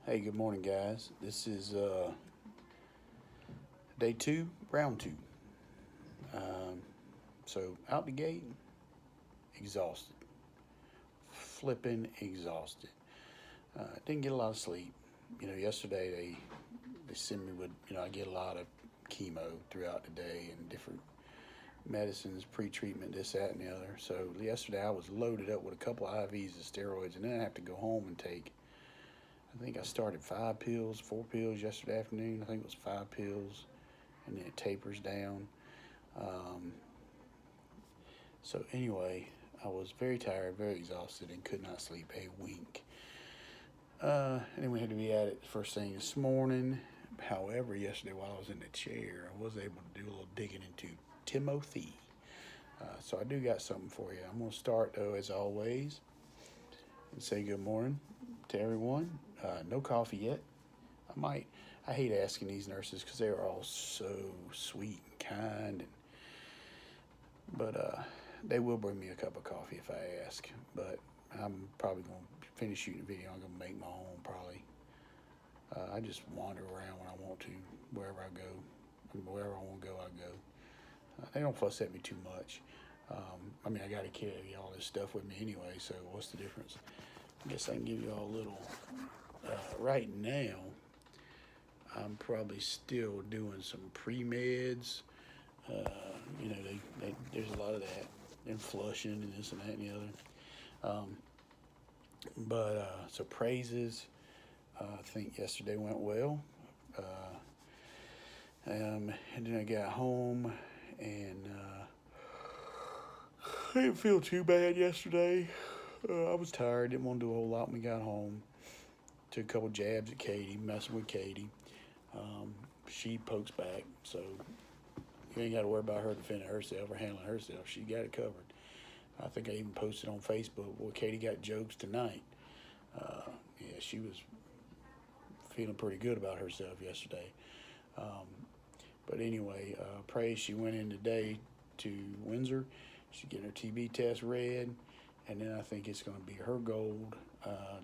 Hey, good morning, guys. This is day two, round two. Um, so, out the gate, exhausted, flipping exhausted. Didn't get a lot of sleep. Yesterday they sent me with, I get a lot of chemo throughout the day and different medicines, pre-treatment, this, that, and the other. So yesterday I was loaded up with a couple of IVs of steroids, and then I have to go home and take. I think I started 5 pills, 4 pills yesterday afternoon. I think it was 5 pills, and then it tapers down. Um, so anyway, I was very tired, very exhausted, and could not sleep a wink. And then we had to be at it first thing this morning. However, yesterday while I was in the chair, I was able to do a little digging into Timothy. So I do got something for you. I'm going to start though, as always, and say good morning to everyone. No coffee yet. I might. I hate asking these nurses because they are all so sweet and kind, but they will bring me a cup of coffee if I ask. But I'm probably going to finish shooting the video. I'm going to make my own probably. I just wander around when I want to, wherever I go. Wherever I want to go, I go. They don't fuss at me too much. I got to carry all this stuff with me anyway, so what's the difference? I guess I can give you all a little. Right now, I'm probably still doing some pre-meds. There's a lot of that, and flushing and this and that and the other. So praises. I think yesterday went well. And then I got home and I didn't feel too bad yesterday. I was tired, didn't want to do a whole lot when we got home. Took a couple jabs at Katie, messing with Katie. She pokes back, so you ain't got to worry about her defending herself or handling herself. She got it covered. I think I even posted on Facebook, well, Katie got jokes tonight. Yeah, she was feeling pretty good about herself yesterday. Um, but anyway, praise, she went in today to Windsor. She's getting her TB test read, and then I think it's going to be her gold.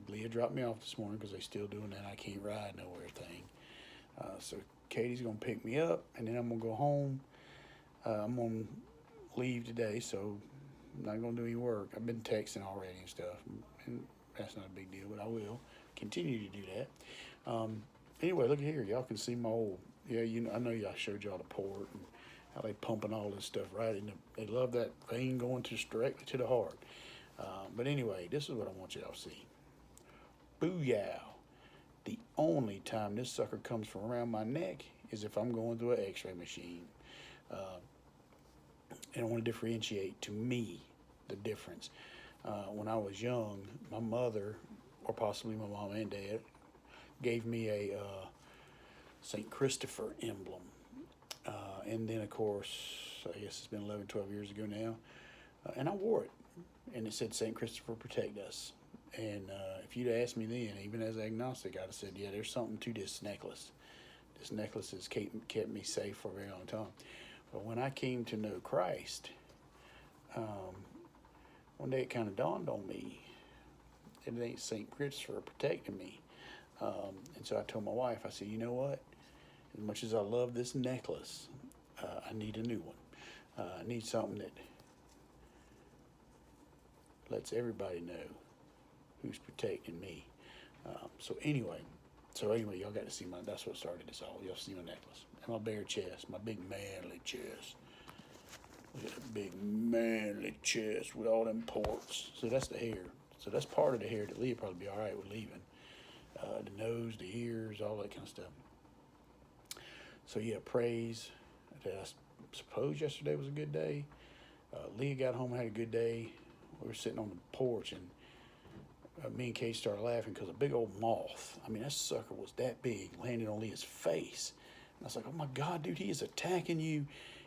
Leah dropped me off this morning because they're still doing that I can't ride nowhere thing. So Katie's going to pick me up, and then I'm going to go home. I'm going to leave today, so I'm not going to do any work. I've been texting already and stuff, and that's not a big deal, but I will continue to do that. Anyway, look here. Y'all can see my old, I know y'all showed y'all the port and how they pumping all this stuff right in they love that vein going directly to the heart. But anyway, this is what I want y'all to see. Booyah. The only time this sucker comes from around my neck is if I'm going through an x-ray machine. Uh, and I want to differentiate to me the difference. When I was young, my mother, or possibly my mom and dad, gave me a St. Christopher emblem. And then, of course, I guess it's been 11, 12 years ago now, and I wore it. And it said, St. Christopher, protect us. And if you'd asked me then, even as agnostic, I'd have said, yeah, there's something to this necklace. This necklace has kept me safe for a very long time. But when I came to know Christ, um, one day it kind of dawned on me that it ain't St. Christopher protecting me. And so I told my wife, I said, you know what? As much as I love this necklace, I need a new one. I need something that lets everybody know who's protecting me. So anyway, y'all got to see that's what started this all. Y'all see my necklace and my bare chest, my big manly chest. Look at that big manly chest with all them ports. So that's the hair. So that's part of the hair that Leah probably be all right with leaving. The nose, the ears, all that kind of stuff. So yeah, praise. I suppose yesterday was a good day. Leah got home, had a good day. We were sitting on the porch, and me and Kate started laughing because a big old moth, that sucker was that big, landed on Leah's face. And I was like, oh my God, dude, he is attacking you.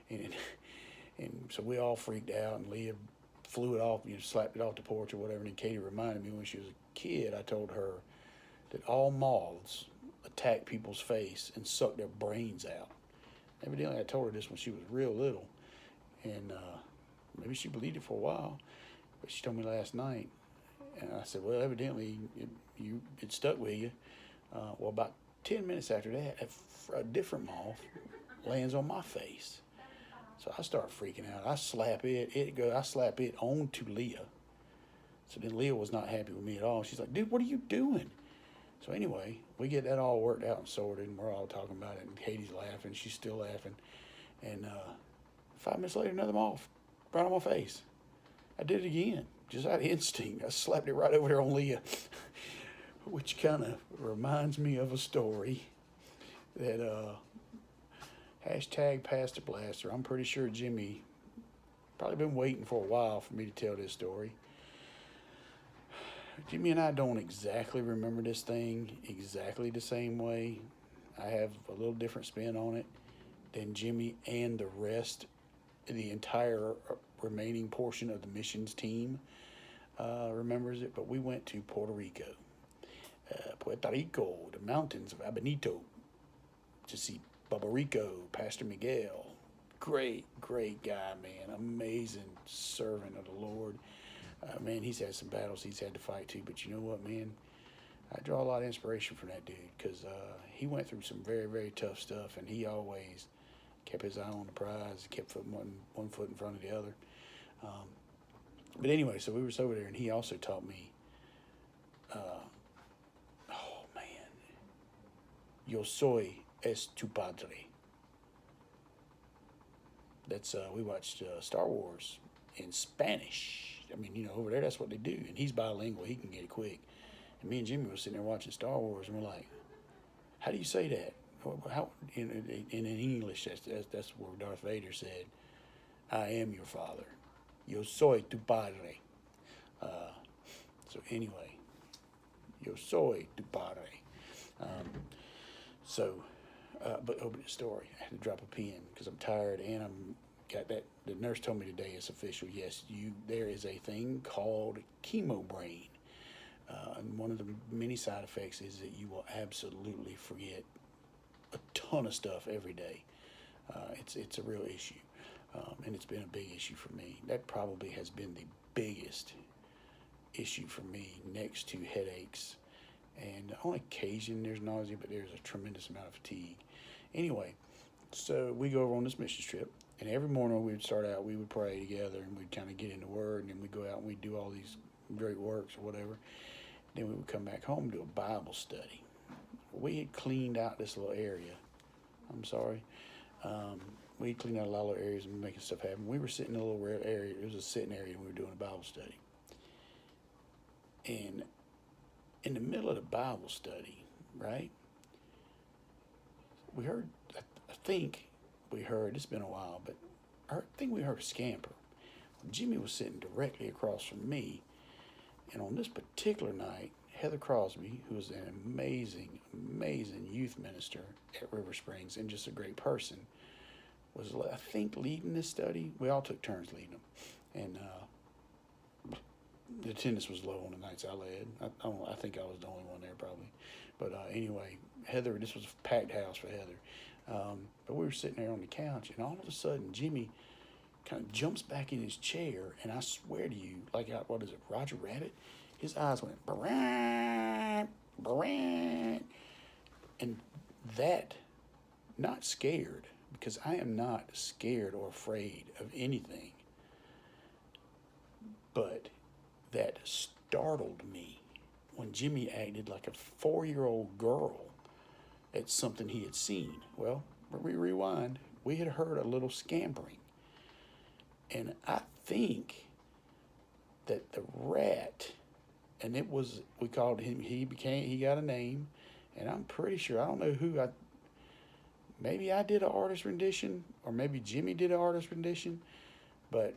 And so we all freaked out, and Leah flew it off, slapped it off the porch or whatever. And then Katie reminded me when she was a kid, I told her that all moths attack people's face and suck their brains out. Evidently, I told her this when she was real little, and maybe she believed it for a while, but she told me last night, and I said, well, evidently it stuck with you. Well, about 10 minutes after that, a different moth lands on my face. So I start freaking out. I slap it. I slap it onto Leah. So then Leah was not happy with me at all. She's like, dude, what are you doing? So anyway, we get that all worked out and sorted, and we're all talking about it. And Katie's laughing. She's still laughing. And 5 minutes later, another moth right on my face. I did it again, just out of instinct. I slapped it right over there on Leah, which kind of reminds me of a story that hashtag Pastor Blaster. I'm pretty sure Jimmy probably been waiting for a while for me to tell this story. Jimmy and I don't exactly remember this thing exactly the same way. I have a little different spin on it than Jimmy and the rest, the entire remaining portion of the missions team remembers it. But we went to Puerto Rico, the mountains of Abenito, to see Bubba Rico, Pastor Miguel. Great guy, man. Amazing servant of the Lord. Man, he's had some battles he's had to fight too, but you know what, man? I draw a lot of inspiration from that dude because he went through some very, very tough stuff, and he always kept his eye on the prize, kept one foot in front of the other. But anyway, so we were over there, and he also taught me, oh man, yo soy es tu padre. That's we watched Star Wars in Spanish. I mean, you know, over there that's what they do, and he's bilingual. He can get it quick. And me and Jimmy were sitting there watching Star Wars, and we're like, "How do you say that?" How in English? That's where Darth Vader said, "I am your father. Yo soy tu padre." So anyway, yo soy tu padre. But over the story, I had to drop a pin because I'm tired and I'm got that. The nurse told me today it's official. Yes, there is a thing called chemo brain, and one of the many side effects is that you will absolutely forget a ton of stuff every day. It's a real issue, and it's been a big issue for me. That probably has been the biggest issue for me, next to headaches. And on occasion there's nausea, but there's a tremendous amount of fatigue. Anyway, so we go over on this mission trip, and every morning we would start out, we would pray together, and we'd kind of get in the Word, and then we'd go out and we'd do all these great works or whatever. Then we would come back home and do a Bible study. We had cleaned out this little area. I'm sorry. We had cleaned out a lot of little areas and we were making stuff happen. We were sitting in a little area. It was a sitting area, and we were doing a Bible study. And in the middle of the Bible study, right, we heard, I think we heard, it's been a while, but I think we heard a scamper. Jimmy was sitting directly across from me, and on this particular night, Heather Crosby, who was an amazing youth minister at River Springs and just a great person, was, I think, leading this study. We all took turns leading them, and the attendance was low on the nights I led. I think I was the only one there probably. But anyway, Heather, this was a packed house for Heather. But we were sitting there on the couch, and all of a sudden Jimmy kind of jumps back in his chair, and I swear to you, like, what is it, Roger Rabbit? His eyes went, "Barrant, barrant." And that, not scared, because I am not scared or afraid of anything, but that startled me when Jimmy acted like a 4-year-old girl at something he had seen. Well, we rewind. We had heard a little scampering. And I think that the rat, and it was, we called him, he got a name, and I'm pretty sure, I don't know who, maybe I did an artist rendition, or maybe Jimmy did an artist rendition, but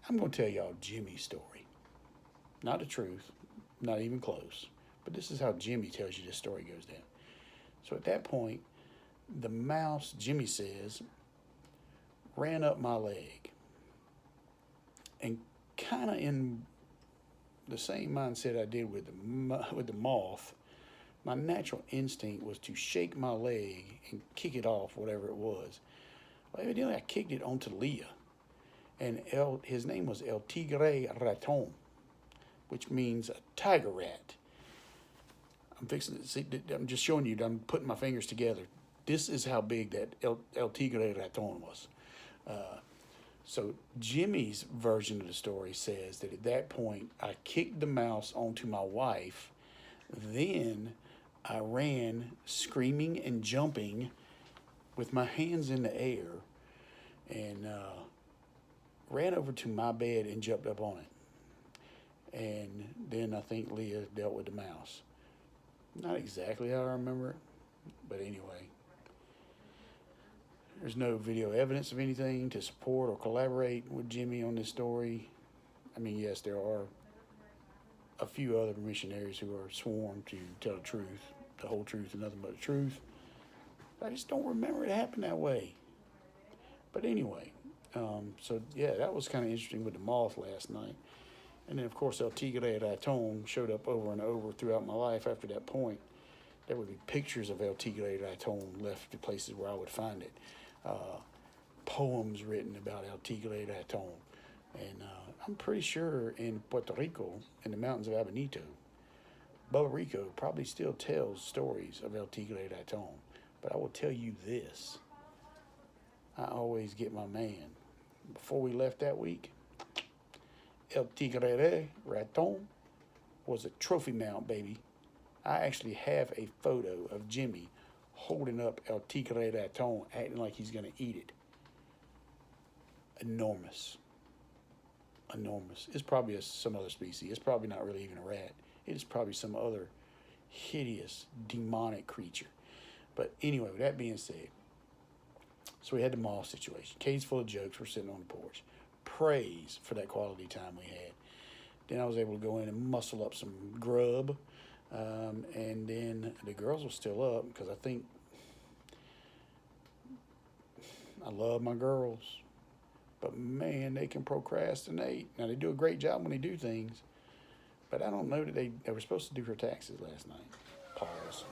I'm going to tell y'all Jimmy's story. Not the truth, not even close. But this is how Jimmy tells you this story goes down. So at that point, the mouse, Jimmy says, ran up my leg. And kind of in the same mindset I did with the moth, my natural instinct was to shake my leg and kick it off, whatever it was. Well, evidently I kicked it onto Leah. And his name was El Tigre Raton, which means a tiger rat. I'm fixing it. See, I'm just showing you. I'm putting my fingers together. This is how big that El Tigre Raton was. So Jimmy's version of the story says that at that point I kicked the mouse onto my wife. Then I ran screaming and jumping with my hands in the air and ran over to my bed and jumped up on it. And then I think Leah dealt with the mouse. Not exactly how I remember it, but anyway. There's no video evidence of anything to support or collaborate with Jimmy on this story. I mean, yes, there are a few other missionaries who are sworn to tell the truth, the whole truth, and nothing but the truth. I just don't remember it happened that way. But anyway, so yeah, that was kind of interesting with the moth last night. And then, of course, El Tigre Raton showed up over and over throughout my life after that point. There would be pictures of El Tigre Raton left to places where I would find it. Poems written about El Tigre Raton. And I'm pretty sure in Puerto Rico, in the mountains of Abenito, Bubba Rico probably still tells stories of El Tigre Raton. But I will tell you this. I always get my man. Before we left that week, El Tigre Raton was a trophy mount, baby. I actually have a photo of Jimmy holding up El Tigre Raton, acting like he's going to eat it. Enormous. Enormous. It's probably some other species. It's probably not really even a rat. It's probably some other hideous, demonic creature. But anyway, with that being said, so we had the moth situation. Cage full of jokes. We're sitting on the porch. Praise for that quality time we had. Then I was able to go in and muscle up some grub. And then the girls were still up because I think I love my girls. But man, they can procrastinate. Now, they do a great job when they do things. But I don't know that they were supposed to do her taxes last night. Pause.